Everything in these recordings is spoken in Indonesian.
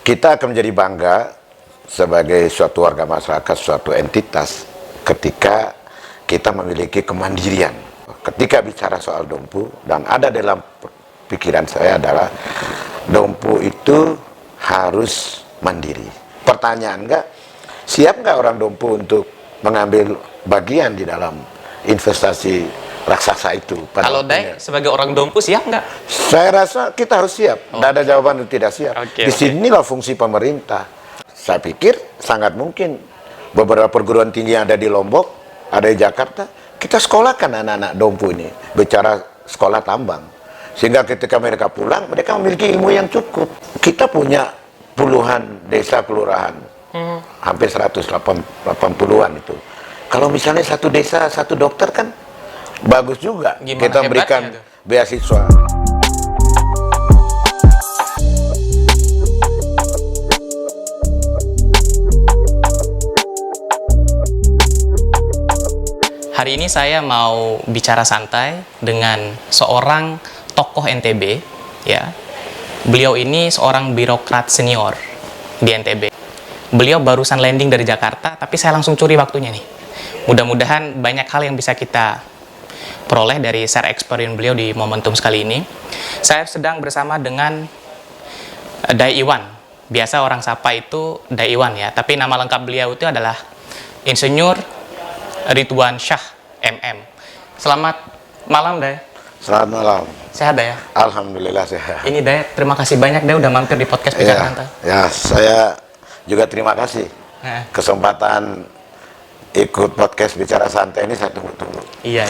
kita akan menjadi bangga sebagai suatu warga masyarakat, suatu entitas ketika kita memiliki kemandirian. Ketika bicara soal Dompu, dan ada dalam pikiran saya adalah Dompu itu harus mandiri. Pertanyaan siap nggak orang Dompu untuk mengambil bagian di dalam investasi raksasa itu? Kalau Dai sebagai orang Dompu siap nggak? Saya rasa kita harus siap. Tidak ada jawaban untuk tidak siap. Disinilah fungsi pemerintah. Saya pikir sangat mungkin beberapa perguruan tinggi yang ada di Lombok, ada di Jakarta, kita sekolahkan anak-anak Dompu ini, bicara sekolah tambang. Sehingga ketika mereka pulang, mereka memiliki ilmu yang cukup. Kita punya puluhan desa kelurahan, hampir 180-an itu. Kalau misalnya satu desa, satu dokter kan bagus juga. Gimana kita berikan beasiswa. Hari ini saya mau bicara santai dengan seorang tokoh NTB, ya. Beliau ini seorang birokrat senior di NTB. Beliau barusan landing dari Jakarta, tapi saya langsung curi waktunya nih. Mudah-mudahan banyak hal yang bisa kita peroleh dari share experience beliau di momentum sekali ini. Saya sedang bersama dengan Dai Iwan. Biasa orang sapa itu Dai Iwan ya, tapi nama lengkap beliau itu adalah Insinyur Ridwan Syah MM. Selamat malam, Dai. Selamat malam. Sehat, Dai ya? Alhamdulillah sehat. Ini Dai, terima kasih banyak Dai udah mampir di podcast Bicara Santai. Ya, saya juga terima kasih. Kesempatan ikut podcast Bicara Santai ini saya tunggu-tunggu. Iya,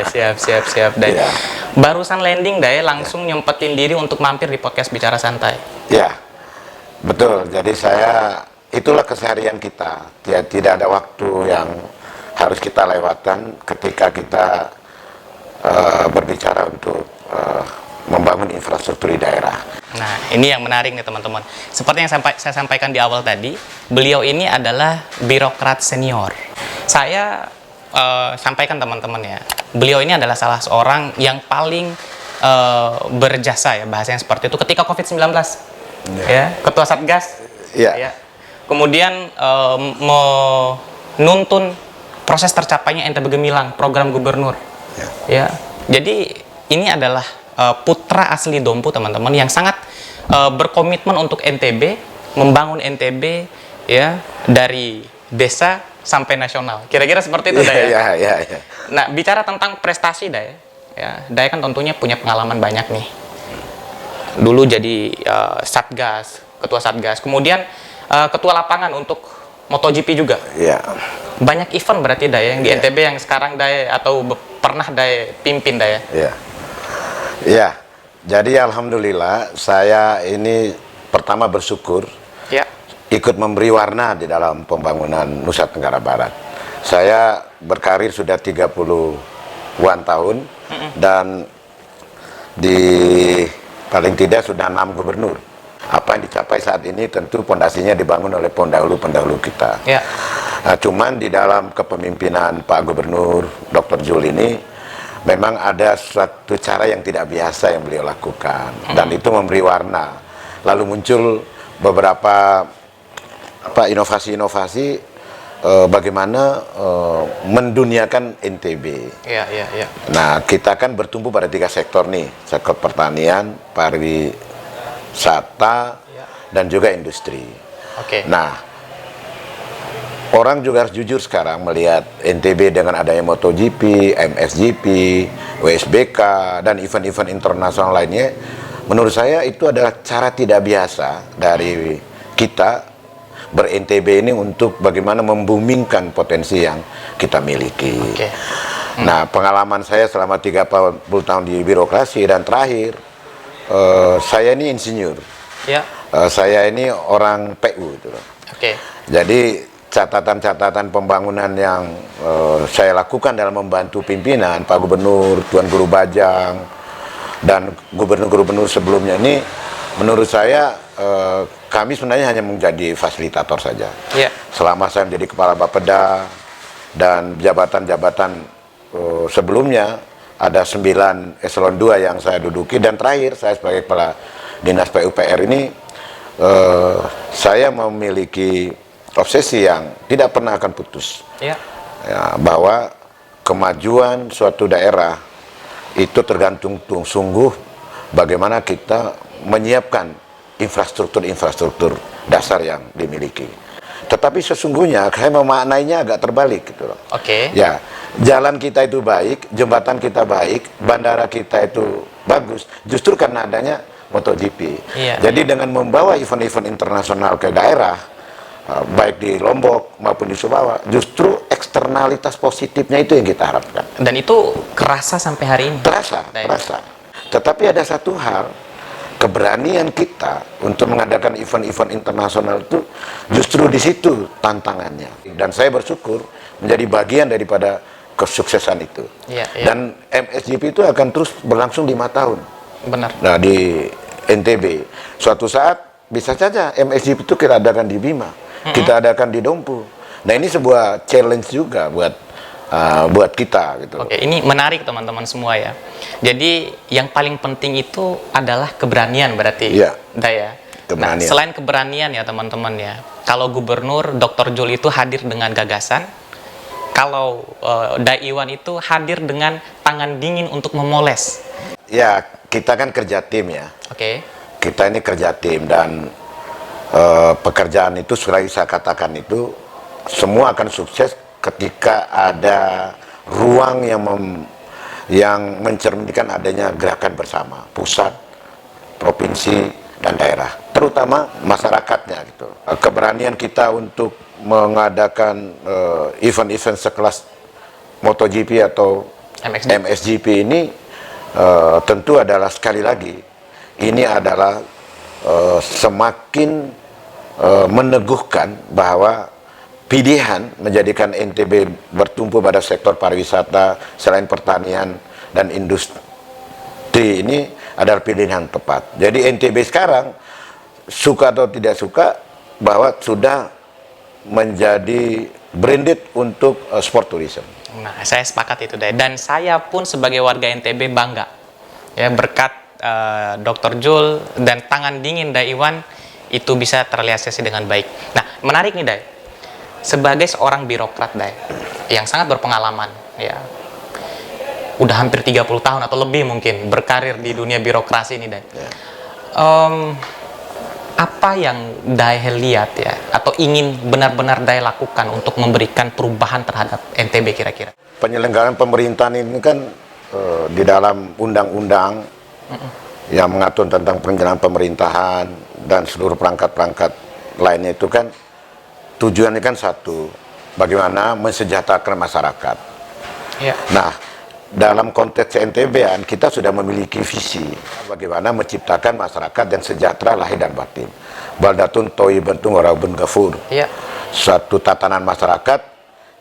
siap Dai. Ya. Barusan landing Dai, langsung nyempetin diri untuk mampir di podcast Bicara Santai. Ya, betul. Jadi itulah keseharian kita. Tidak ada waktu yang harus kita lewatkan ketika kita berbicara untuk membangun infrastruktur di daerah. Nah, ini yang menarik nih teman-teman. Seperti yang saya sampaikan di awal tadi, beliau ini adalah birokrat senior. Saya sampaikan teman-teman ya, beliau ini adalah salah seorang yang paling berjasa ya, bahasanya seperti itu ketika COVID-19. Ya, Ketua Satgas. Ya. Kemudian menuntun proses tercapainya NTB Gemilang, program gubernur. Ya. Jadi ini adalah putra asli Dompu teman-teman yang sangat berkomitmen untuk NTB, membangun NTB ya dari desa sampai nasional. Kira-kira seperti itu, Dai. Ya. Nah, bicara tentang prestasi, Dai. Ya, Dai kan tentunya punya pengalaman banyak nih. Dulu jadi Satgas, ketua Satgas, kemudian ketua lapangan untuk MotoGP juga. Iya. Banyak event berarti Dai yang di NTB yang sekarang Dai atau pernah Dai pimpin Dai. Iya. Iya. Jadi alhamdulillah saya ini pertama bersyukur ikut memberi warna di dalam pembangunan Nusa Tenggara Barat. Saya berkarir sudah 30-an tahun dan di paling tidak sudah 6 gubernur. Apa yang dicapai saat ini tentu pondasinya dibangun oleh pendahulu-pendahulu kita. Nah, cuman di dalam kepemimpinan Pak Gubernur Dr. Jul ini memang ada suatu cara yang tidak biasa yang beliau lakukan dan itu memberi warna. Lalu muncul beberapa inovasi-inovasi bagaimana menduniakan NTB. Nah, kita kan bertumbuh pada 3 sektor nih, sektor pertanian, pariwisata, dan juga industri. Nah, orang juga harus jujur sekarang melihat NTB dengan adanya MotoGP, MXGP, WSBK, dan event-event internasional lainnya. Menurut saya itu adalah cara tidak biasa dari kita ber-NTB ini untuk bagaimana membumingkan potensi yang kita miliki. Nah, pengalaman saya selama 30 tahun di birokrasi dan terakhir, saya ini insinyur. Saya ini orang PU gitu loh. Jadi catatan-catatan pembangunan yang saya lakukan dalam membantu pimpinan Pak Gubernur, Tuan Guru Bajang, dan gubernur-gubernur sebelumnya ini, menurut saya kami sebenarnya hanya menjadi fasilitator saja. Selama saya menjadi Kepala Bapeda dan jabatan-jabatan sebelumnya, ada 9 eselon 2 yang saya duduki, dan terakhir saya sebagai Kepala Dinas PUPR ini saya memiliki obsesi yang tidak pernah akan putus. Ya. Ya, bahwa kemajuan suatu daerah itu tergantung sungguh bagaimana kita menyiapkan infrastruktur dasar yang dimiliki. Tetapi sesungguhnya saya memaknainya agak terbalik gitu loh. Oke. Ya, jalan kita itu baik, jembatan kita baik, bandara kita itu bagus, justru karena adanya MotoGP. Iya. Jadi dengan membawa event-event internasional ke daerah, baik di Lombok maupun di Sumbawa, justru eksternalitas positifnya itu yang kita harapkan. Dan itu kerasa sampai hari ini. Terasa. Tetapi ada satu hal, keberanian kita untuk mengadakan event-event internasional itu justru di situ tantangannya. Dan saya bersyukur menjadi bagian daripada kesuksesan itu. Iya, iya. Dan MXGP itu akan terus berlangsung 5 tahun. Benar. Nah, di NTB suatu saat bisa saja MXGP itu kita adakan di Bima, kita adakan di Dompu. Nah, ini sebuah challenge juga buat kita gitu. Oke, ini menarik teman-teman semua ya. Jadi yang paling penting itu adalah keberanian berarti. Iya. Daya. Keberanian. Nah, selain keberanian ya teman-teman ya. Kalau Gubernur Dr. Jul itu hadir dengan gagasan, kalau Dai Iwan itu hadir dengan tangan dingin untuk memoles. Ya, kita kan kerja tim ya. Oke. Kita ini kerja tim dan pekerjaan itu sudah saya katakan itu semua akan sukses ketika ada ruang yang mencerminkan adanya gerakan bersama pusat, provinsi, dan daerah, terutama masyarakatnya gitu. Keberanian kita untuk mengadakan event-event sekelas MotoGP atau MXGP ini tentu adalah sekali lagi ini adalah semakin meneguhkan bahwa pilihan menjadikan NTB bertumpu pada sektor pariwisata selain pertanian dan industri ini adalah pilihan yang tepat. Jadi NTB sekarang suka atau tidak suka bahwa sudah menjadi branded untuk sport tourism. Nah, saya sepakat itu deh. Dan saya pun sebagai warga NTB bangga ya berkat Dr. Jul dan tangan dingin Dai Iwan itu bisa terrealisasi dengan baik. Nah, menarik nih Dai. Sebagai seorang birokrat Dai yang sangat berpengalaman ya. Udah hampir 30 tahun atau lebih mungkin berkarir di dunia birokrasi ini Dai. Apa yang Dai lihat ya atau ingin benar-benar Dai lakukan untuk memberikan perubahan terhadap NTB kira-kira? Penyelenggaraan pemerintahan ini kan di dalam undang-undang yang mengatur tentang perencanaan pemerintahan dan seluruh perangkat-perangkat lainnya itu kan tujuannya kan satu, bagaimana mensejahterakan masyarakat. Ya. Nah, dalam konteks NTB kita sudah memiliki visi bagaimana menciptakan masyarakat yang sejahtera lahir dan batin. Baldatun Thayyibatun wa Rabbun Ghafur. Ya. Suatu tatanan masyarakat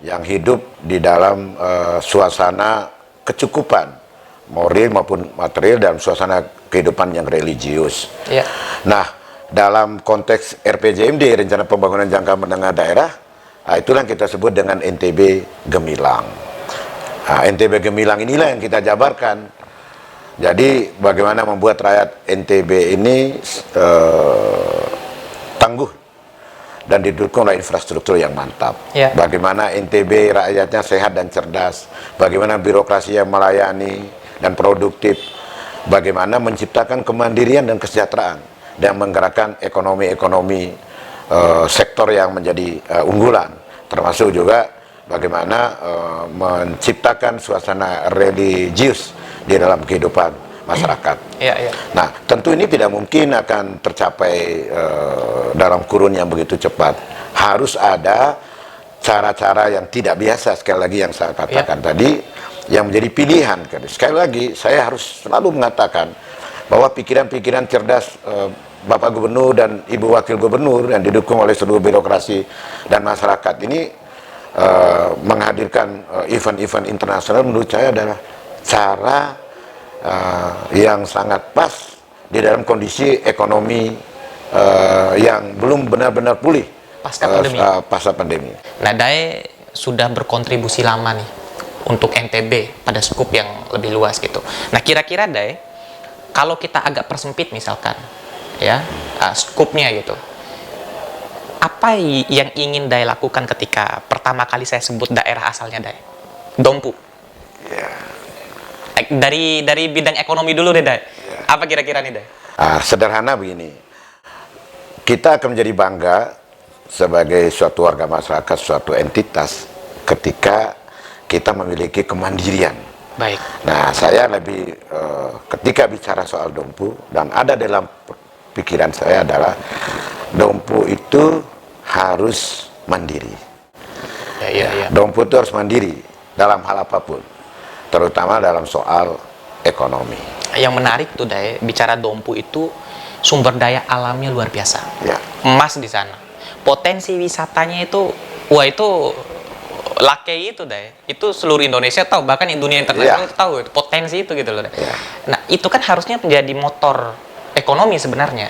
yang hidup di dalam suasana kecukupan moral maupun material dalam suasana kehidupan yang religius. Ya. Nah, dalam konteks RPJMD, Rencana Pembangunan Jangka Menengah Daerah, itulah yang kita sebut dengan NTB Gemilang. Nah, NTB Gemilang inilah yang kita jabarkan. Jadi bagaimana membuat rakyat NTB ini tangguh dan didukung oleh infrastruktur yang mantap. Ya. Bagaimana NTB rakyatnya sehat dan cerdas, bagaimana birokrasi yang melayani dan produktif, bagaimana menciptakan kemandirian dan kesejahteraan dan menggerakkan ekonomi sektor yang menjadi unggulan, termasuk juga bagaimana menciptakan suasana religius di dalam kehidupan masyarakat. Ya, ya. Nah, tentu ini tidak mungkin akan tercapai dalam kurun yang begitu cepat. Harus ada cara-cara yang tidak biasa, sekali lagi yang saya katakan tadi, yang menjadi pilihan. Sekali lagi, saya harus selalu mengatakan bahwa pikiran-pikiran cerdas Bapak Gubernur dan Ibu Wakil Gubernur yang didukung oleh seluruh birokrasi dan masyarakat ini menghadirkan event-event internasional menurut saya adalah cara yang sangat pas di dalam kondisi ekonomi yang belum benar-benar pulih pasca pandemi. Nah, Dai sudah berkontribusi lama nih untuk NTB pada skup yang lebih luas gitu. Nah, kira-kira Dai, kalau kita agak persempit misalkan, ya, skupnya gitu. Apa yang ingin Dai lakukan ketika pertama kali saya sebut daerah asalnya Dai? Dompu. Dari bidang ekonomi dulu deh Dai. Apa kira-kira nih Dai? Sederhana begini, kita akan menjadi bangga sebagai suatu warga masyarakat, suatu entitas ketika kita memiliki kemandirian. Baik. Nah, saya lebih ketika bicara soal Dompu, dan ada dalam pikiran saya adalah Dompu itu harus mandiri. Ya. Dompu itu harus mandiri dalam hal apapun, terutama dalam soal ekonomi. Yang menarik tuh Dai, bicara Dompu itu sumber daya alamnya luar biasa. Ya. Emas di sana. Potensi wisatanya itu, wah itu laki itu Dai. Itu seluruh Indonesia tahu, bahkan dunia internasional tahu potensi itu gitu loh Dai. Ya. Nah, itu kan harusnya menjadi motor ekonomi sebenarnya.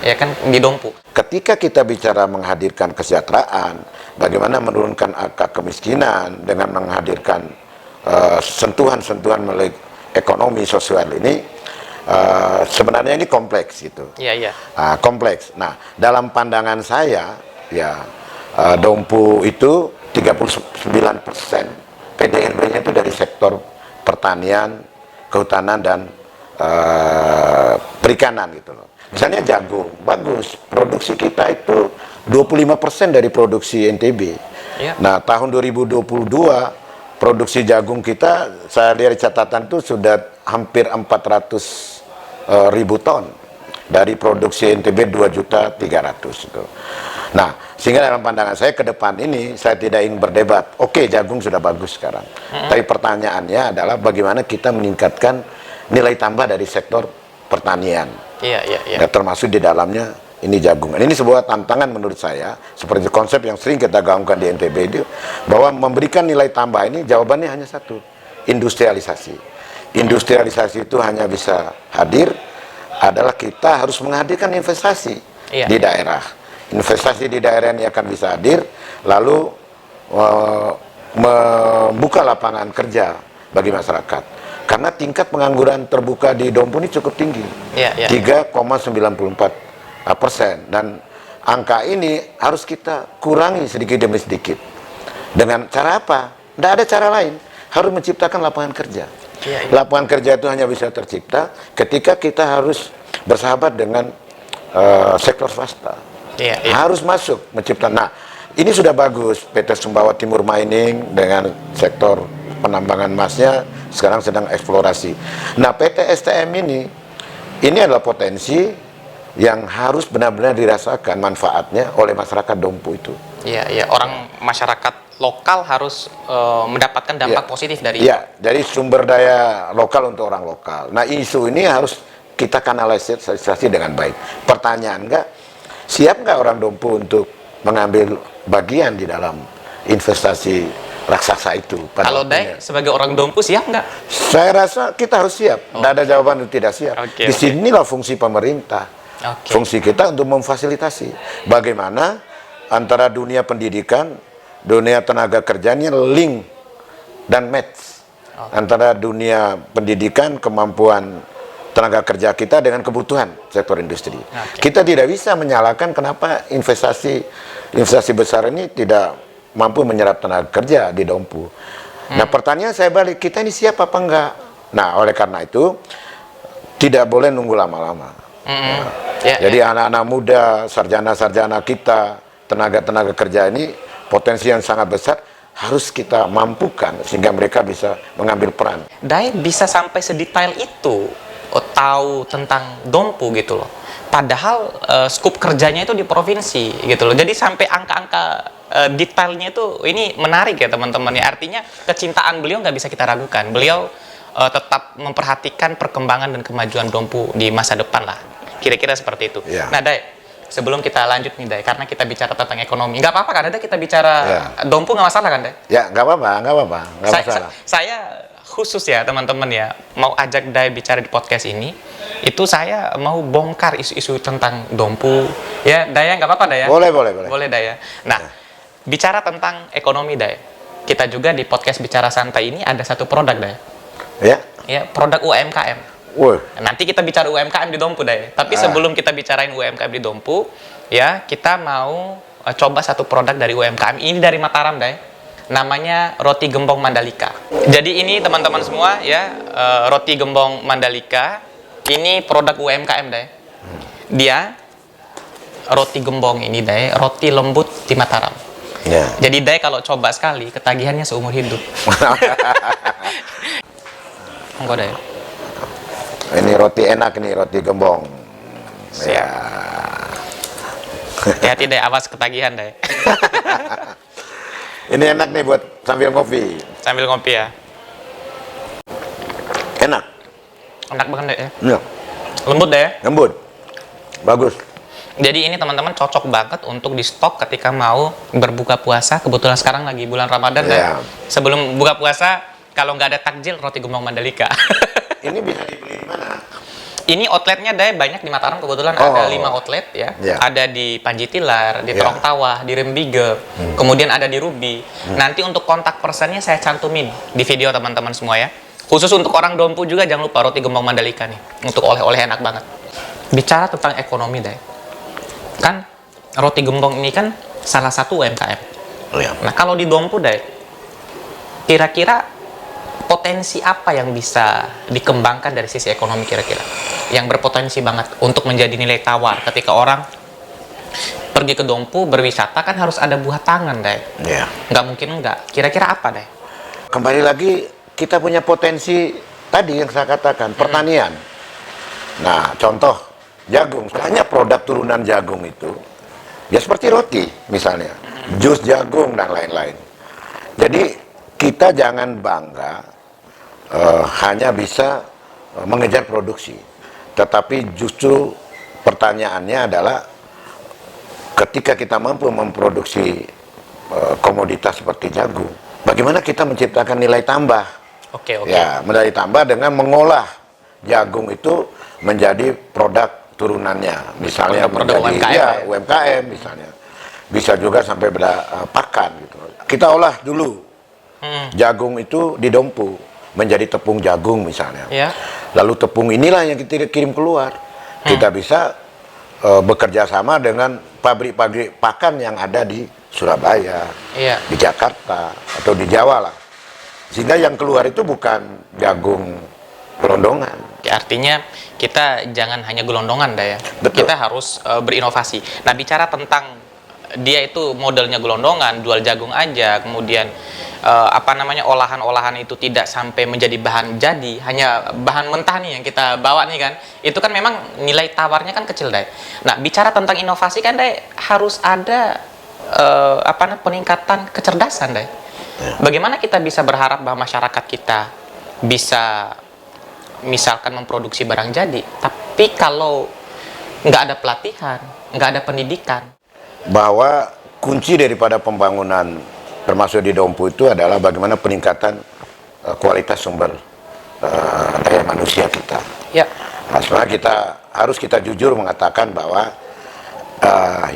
Ya kan di Dompu. Ketika kita bicara menghadirkan kesejahteraan, bagaimana menurunkan angka kemiskinan dengan menghadirkan sentuhan-sentuhan melalui ekonomi sosial ini, sebenarnya ini kompleks gitu. Iya. Kompleks. Nah, dalam pandangan saya, ya Dompu itu 39% PDRB-nya itu dari sektor pertanian, kehutanan, dan perikanan gitu loh. Misalnya jagung, bagus. Produksi kita itu 25% dari produksi NTB. Ya. Nah, tahun 2022 produksi jagung kita, saya lihat catatan itu sudah hampir 400.000 ton dari produksi NTB 2.300.000 itu. Nah, sehingga dalam pandangan saya ke depan ini saya tidak ingin berdebat. Oke, jagung sudah bagus sekarang. Tapi pertanyaannya adalah bagaimana kita meningkatkan nilai tambah dari sektor pertanian. Iya. Ya, termasuk di dalamnya ini jagung. Ini sebuah tantangan menurut saya, seperti konsep yang sering kita gaungkan di NTB itu, bahwa memberikan nilai tambah ini jawabannya hanya satu, industrialisasi. Industrialisasi itu hanya bisa hadir adalah kita harus menghadirkan investasi di daerah. Investasi di daerah ini akan bisa hadir, lalu membuka lapangan kerja bagi masyarakat. Karena tingkat pengangguran terbuka di Dompu ini cukup tinggi, 3,94%, dan angka ini harus kita kurangi sedikit demi sedikit. Dengan cara apa? Tidak ada cara lain, harus menciptakan lapangan kerja. Lapangan kerja itu hanya bisa tercipta ketika kita harus bersahabat dengan sektor swasta. Harus masuk menciptakan. Nah, ini sudah bagus, PT Sumbawa Timur Mining dengan sektor penambangan emasnya sekarang sedang eksplorasi. Nah, PT STM ini adalah potensi yang harus benar-benar dirasakan manfaatnya oleh masyarakat Dompu itu. Iya. Orang masyarakat lokal harus mendapatkan dampak positif dari itu. Iya, jadi sumber daya lokal untuk orang lokal. Nah, isu ini harus kita kanalisasi dengan baik. Pertanyaan siap nggak orang Dompu untuk mengambil bagian di dalam investasi raksasa itu? Kalau Dai sebagai orang Dompu siap nggak? Saya rasa kita harus siap. Tidak ada jawaban untuk tidak siap. Di sinilah fungsi pemerintah. Fungsi kita untuk memfasilitasi bagaimana antara dunia pendidikan, dunia tenaga kerjanya link dan match antara dunia pendidikan, kemampuan tenaga kerja kita dengan kebutuhan sektor industri. Kita tidak bisa menyalahkan kenapa investasi besar ini tidak mampu menyerap tenaga kerja di Dompu. Nah, pertanyaan saya balik, kita ini siap apa enggak? Nah, oleh karena itu tidak boleh nunggu lama-lama. Jadi anak-anak muda, sarjana-sarjana kita, tenaga-tenaga kerja ini potensi yang sangat besar, harus kita mampukan sehingga mereka bisa mengambil peran. Dai bisa sampai sedetail itu tahu tentang Dompu gitu loh. Padahal skup kerjanya itu di provinsi gitu loh. Jadi sampai angka-angka detailnya itu ini menarik ya teman-teman ya. Artinya kecintaan beliau nggak bisa kita ragukan. Beliau tetap memperhatikan perkembangan dan kemajuan Dompu di masa depan lah. Kira-kira seperti itu. Nah Dai, sebelum kita lanjut nih Dai, karena kita bicara tentang ekonomi, nggak apa-apa kan Dai kita bicara Dompu, nggak masalah kan Dai? Ya nggak apa-apa. Saya khusus ya teman-teman ya, mau ajak Dai bicara di podcast ini, itu saya mau bongkar isu-isu tentang Dompu. Ya Dai, nggak apa-apa Dai ya? Boleh. Boleh Dai ya. Nah, bicara tentang ekonomi Dai, kita juga di podcast Bicara Santai ini ada satu produk Dai. Ya. Ya, produk UMKM. Woi, Nanti kita bicara UMKM di Dompu deh. Tapi sebelum kita bicarain UMKM di Dompu, ya kita mau coba satu produk dari UMKM. Ini dari Mataram deh. Namanya roti gembong Mandalika. Jadi ini teman-teman semua ya, roti gembong Mandalika. Ini produk UMKM deh. Dia roti gembong ini deh, roti lembut di Mataram. ya. Jadi deh kalau coba sekali, ketagihannya seumur hidup. Enggak deh. Ini roti enak nih, roti gembong. Siap. Ya. Hati-hati deh, awas ketagihan deh. Ini enak nih buat sambil ngopi. Sambil ngopi ya. Enak. Enak banget deh ya. Ya. Lembut deh. Lembut. Bagus. Jadi ini teman-teman cocok banget untuk di stok ketika mau berbuka puasa. Kebetulan sekarang lagi bulan Ramadan Ya. kan. Sebelum buka puasa, kalau nggak ada takjil, roti gembong Mandalika. Ini bisa dibeli di mana? Ini outletnya deh banyak di Mataram, kebetulan Oh. ada 5 outlet ya. Ya. Ada di Panji Tilar, di Ya. Terong Tawah, di Rembige, kemudian ada di Ruby. Nanti untuk kontak personnya saya cantumin di video teman-teman semua ya. Khusus untuk orang Dompu juga jangan lupa roti gembong Mandalika nih. Untuk oleh-oleh enak banget. Bicara tentang ekonomi deh. Kan roti gembong ini kan salah satu UMKM. Oh ya. Nah, kalau di Dompu deh, kira-kira potensi apa yang bisa dikembangkan dari sisi ekonomi kira-kira? Yang berpotensi banget untuk menjadi nilai tawar ketika orang pergi ke Dompu berwisata kan harus ada buah tangan deh. Ya. Nggak mungkin enggak. Kira-kira apa deh? Kembali lagi kita punya potensi tadi yang saya katakan, pertanian. Nah, contoh jagung, hanya produk turunan jagung itu ya seperti roti misalnya, jus jagung dan lain-lain. Jadi kita jangan bangga hanya bisa mengejar produksi, tetapi justru pertanyaannya adalah ketika kita mampu memproduksi komoditas seperti jagung, bagaimana kita menciptakan nilai tambah? Oke. Ya, nilai tambah dengan mengolah jagung itu menjadi produk turunannya, misalnya Produk menjadi UMKM ya, ya. UMKM misalnya, bisa juga sampai pada pakan gitu. Kita olah dulu jagung itu di Dompu menjadi tepung jagung misalnya. Ya. Lalu tepung inilah yang kita kirim keluar. Kita bisa bekerja sama dengan pabrik-pabrik pakan yang ada di Surabaya, Iya. di Jakarta atau di Jawa lah. Sehingga yang keluar itu bukan jagung gelondongan. Ya, artinya kita jangan hanya gelondongan dah ya. Betul. Kita harus berinovasi. Nah, bicara tentang dia itu modelnya gelondongan, jual jagung aja, kemudian olahan-olahan itu tidak sampai menjadi bahan jadi, hanya bahan mentah nih yang kita bawa nih kan. Itu kan memang nilai tawarnya kan kecil deh. Nah, bicara tentang inovasi kan deh harus ada peningkatan kecerdasan deh. Bagaimana kita bisa berharap bahwa masyarakat kita bisa misalkan memproduksi barang jadi, tapi kalau nggak ada pelatihan, nggak ada pendidikan. Bahwa kunci daripada pembangunan termasuk di Dompu itu adalah bagaimana peningkatan kualitas sumber daya manusia kita. Ya. Nah, sebenarnya kita jujur mengatakan bahwa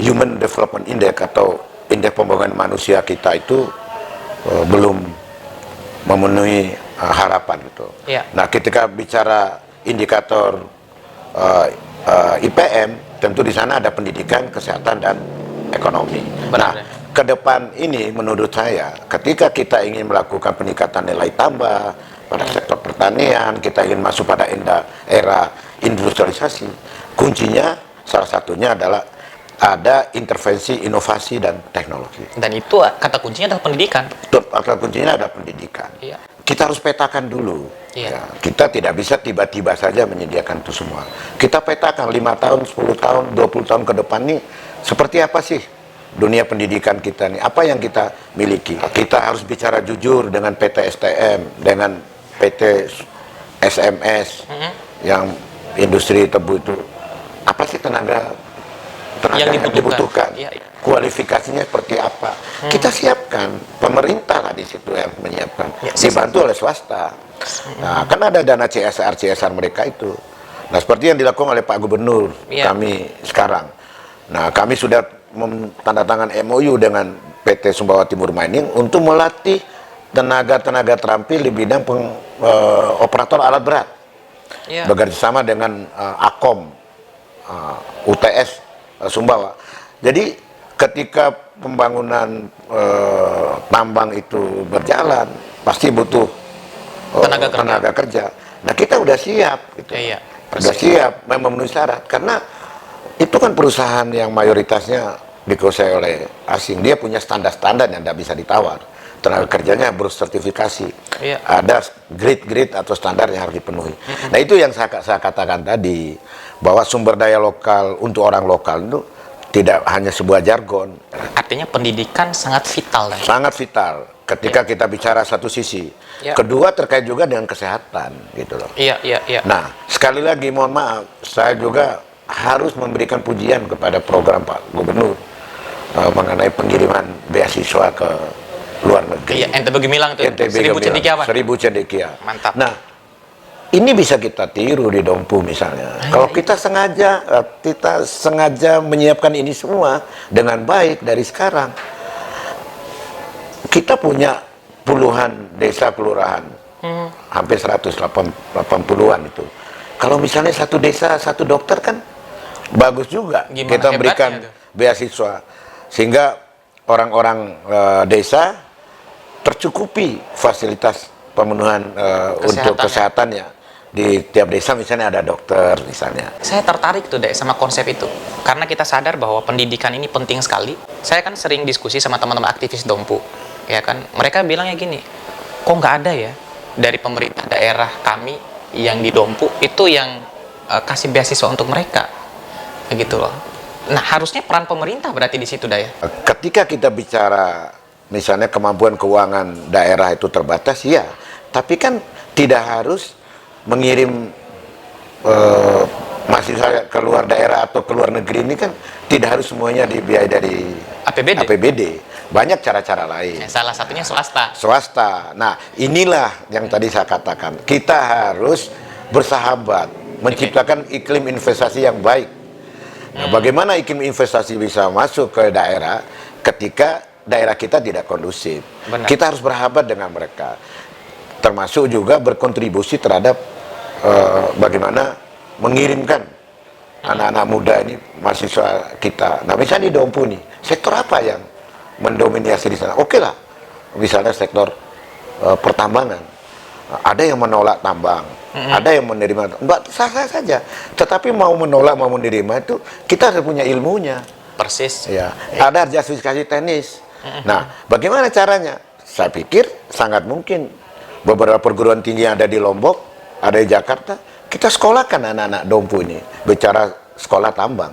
Human Development Index atau indeks pembangunan manusia kita itu belum memenuhi harapan gitu. Ya. Nah, ketika bicara indikator IPM, tentu di sana ada pendidikan, kesehatan dan ekonomi. Benar, Nah, ya. ke depan ini menurut saya, ketika kita ingin melakukan peningkatan nilai tambah pada sektor pertanian, kita ingin masuk pada era industrialisasi, kuncinya salah satunya adalah ada intervensi inovasi dan teknologi. Dan itu kata kuncinya adalah pendidikan. Kata kuncinya ada pendidikan. Iya. Kita harus petakan dulu. Iya. Ya, kita tidak bisa tiba-tiba saja menyediakan itu semua. Kita petakan 5 tahun, 10 tahun, 20 tahun ke depan nih seperti apa sih dunia pendidikan kita nih? Apa yang kita miliki? Kita harus bicara jujur dengan PT STM, dengan PT SMS yang industri tebu itu. Apa sih tenaga Yang yang dibutuhkan? Iya. Kualifikasinya seperti apa? Kita siapkan, pemerintah lah di situ yang menyiapkan, Ya, dibantu oleh swasta. Nah, kan ada dana CSR mereka itu. Nah, seperti yang dilakukan oleh Pak Gubernur Ya. kami sekarang. Nah, kami sudah tanda tangan MOU dengan PT Sumbawa Timur Mining untuk melatih tenaga-tenaga terampil di bidang operator alat berat. Iya. bekerja sama dengan Akom, UTS Sumbawa. Jadi ketika pembangunan tambang itu berjalan, pasti butuh tenaga kerja. Nah, kita udah siap gitu. Iya. Udah siap memenuhi syarat, karena itu kan perusahaan yang mayoritasnya dikuasai oleh asing. Dia punya standar-standar yang tidak bisa ditawar. Tenaga kerjanya bersertifikasi. Iya. Ada grade-grade atau standar yang harus dipenuhi. Nah, itu yang saya katakan tadi, bahwa sumber daya lokal untuk orang lokal itu tidak hanya sebuah jargon. Artinya pendidikan sangat vital. Sangat vital ketika kita bicara satu sisi. Ya. Kedua, terkait juga dengan kesehatan gitu loh. Iya. Nah, sekali lagi mohon maaf, saya juga harus memberikan pujian kepada program Pak Gubernur mengenai pengiriman beasiswa ke luar negeri. Iya, NTB Gemilang tuh. NTB 1000 Gemilang, cendekia, Pak. 1000 cendekia. Mantap. Nah, ini bisa kita tiru di Dompu misalnya. Kalau kita sengaja menyiapkan ini semua dengan baik dari sekarang. Kita punya puluhan desa kelurahan. Hampir 180-an itu. Kalau misalnya satu desa satu dokter kan bagus juga. Gimana kita berikan hebatnya tuh? beasiswa sehingga orang-orang desa tercukupi fasilitas pemenuhan untuk kesehatannya. Di tiap desa misalnya ada dokter misalnya. Saya tertarik tuh deh sama konsep itu, karena kita sadar bahwa pendidikan ini penting sekali. Saya kan sering diskusi sama teman-teman aktivis Dompu, ya kan. Mereka bilangnya gini, kok nggak ada ya dari pemerintah daerah kami yang di Dompu itu yang kasih beasiswa untuk mereka, begitu loh. Nah, harusnya peran pemerintah berarti di situ, Daya. Ketika kita bicara misalnya kemampuan keuangan daerah itu terbatas, ya, tapi kan tidak harus mengirim mahasiswa ke luar daerah atau ke luar negeri. Ini kan tidak harus semuanya dibiayai dari APBD. Banyak cara-cara lain. Salah satunya swasta. Swasta. Nah, inilah yang tadi saya katakan. Kita harus bersahabat, menciptakan iklim investasi yang baik. Nah, bagaimana iklim investasi bisa masuk ke daerah ketika daerah kita tidak kondusif? Benar. Kita harus bersahabat dengan mereka. Termasuk juga berkontribusi terhadap bagaimana mengirimkan anak-anak muda ini, mahasiswa kita. Nah, misalnya di Dompu nih, sektor apa yang mendominasi di sana? Oke lah, misalnya sektor pertambangan. Ada yang menolak tambang, ada yang menerima, mbak sah-sah saja. Tetapi mau menolak mau menerima itu kita harus punya ilmunya. Persis. Ya, ada justifikasi teknis. Nah, bagaimana caranya? Saya pikir sangat mungkin beberapa perguruan tinggi yang ada di Lombok, ada di Jakarta, kita sekolahkan anak-anak Dompu ini bicara sekolah tambang,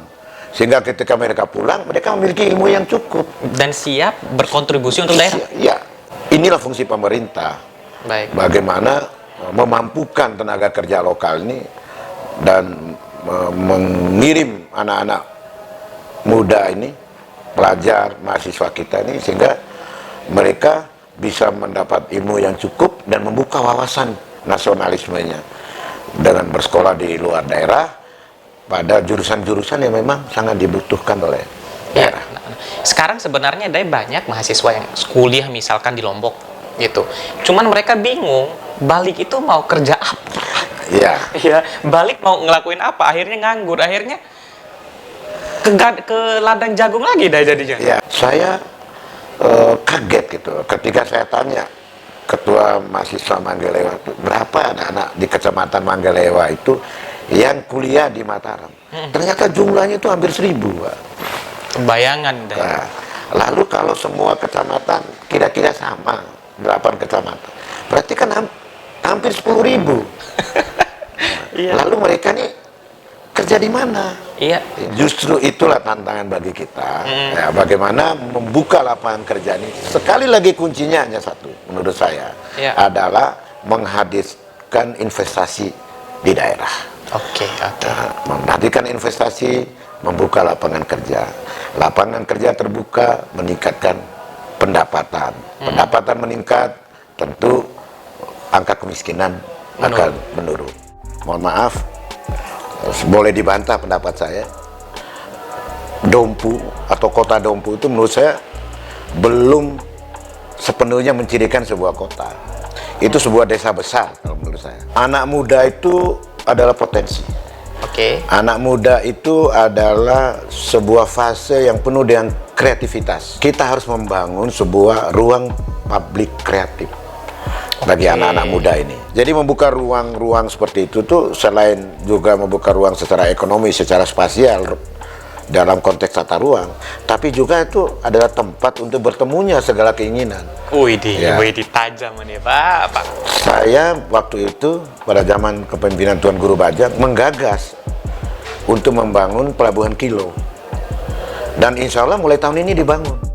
sehingga ketika mereka pulang mereka memiliki ilmu yang cukup Dan siap berkontribusi untuk daerah. ya. Inilah fungsi pemerintah. Baik. Bagaimana memampukan tenaga kerja lokal ini dan mengirim anak-anak muda ini, pelajar, mahasiswa kita ini, sehingga mereka bisa mendapat ilmu yang cukup dan membuka wawasan nasionalismenya dengan bersekolah di luar daerah pada jurusan-jurusan yang memang sangat dibutuhkan oleh Ya. daerah. Sekarang sebenarnya ada banyak mahasiswa yang kuliah misalkan di Lombok gitu. Cuman mereka bingung balik itu mau kerja apa. Iya. Ya, balik mau ngelakuin apa? Akhirnya nganggur, akhirnya ke ladang jagung lagi dah jadinya. Ya, saya kaget gitu ketika saya tanya ketua mahasiswa Manggalewa itu, berapa anak-anak di kecamatan Manggalewa itu yang kuliah di Mataram. Ternyata jumlahnya itu hampir 1000, Pak. Bayangan dah. Nah, lalu kalau semua kecamatan kira-kira sama, 8 kecamatan, berarti kan hampir 10.000. Iya. Lalu mereka nih kerja di mana? Iya. Justru itulah tantangan bagi kita, ya, bagaimana membuka lapangan kerja ini. Sekali lagi kuncinya hanya satu, menurut saya, Ya. adalah menghadirkan investasi di daerah. Oke. Nah, menghadirkan investasi, membuka lapangan kerja. Lapangan kerja terbuka, meningkatkan pendapatan. Pendapatan meningkat, tentu angka kemiskinan akan menurun. Mohon maaf, boleh dibantah pendapat saya, Dompu atau kota Dompu itu menurut saya belum sepenuhnya mencirikan sebuah kota. Itu sebuah desa besar kalau menurut saya. Anak muda itu adalah potensi. Oke. Anak muda itu adalah sebuah fase yang penuh dengan kreativitas. Kita harus membangun sebuah ruang publik kreatif bagi anak-anak muda ini. Jadi membuka ruang-ruang seperti itu tuh selain juga membuka ruang secara ekonomi, secara spasial dalam konteks tata ruang, tapi juga itu adalah tempat untuk bertemunya segala keinginan. Ya. Wih, tajam nih Pak. Saya waktu itu pada zaman kepemimpinan Tuan Guru Bajang menggagas untuk membangun pelabuhan Kilo, dan insya Allah mulai tahun ini dibangun.